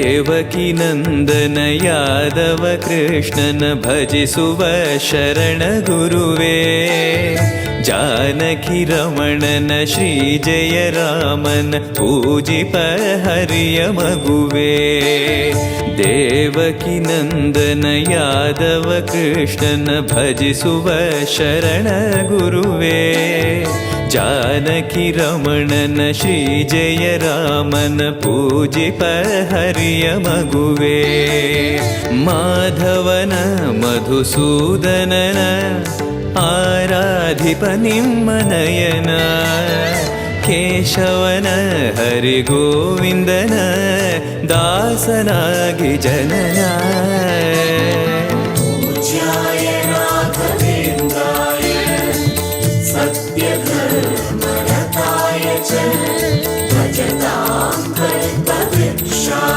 ದೇವಕಿ ನಂದನ ಯಾದವ ಕೃಷ್ಣನ ಭಜಿಸುವ ಶರಣ ಗುರುವೇ, ಜಾನಕಿ ರಮಣನ ಶ್ರೀ ಜಯ ರಾಮನ ಪೂಜಿಪ ಹರಿಯ ಮಗುವೇ. ದೇವಕಿ ನಂದನ ಯಾದವ ಕೃಷ್ಣನ ಭಜಿಸುವ ಶರಣ ಗುರುವೇ, ಜಾನಕಿ ರಮಣನ ಶ್ರೀ ಜಯ ರಾಮನ ಪೂಜಿಪ ಹರಿಯ ಮಗುವೇ. ಮಾಧವನ ಮಧುಸೂದನನ ಆರಾಧಿಪ ನಿಮ್ಮ ನಯನ, ಕೇಶವನ ಹರಿಗೋವಿಂದನ ದಾಸನಾಗಿ ಜನನ. पूज्याय राघवेन्द्राय सत्यधर्मरताय च भजतां कल्पवृक्षाय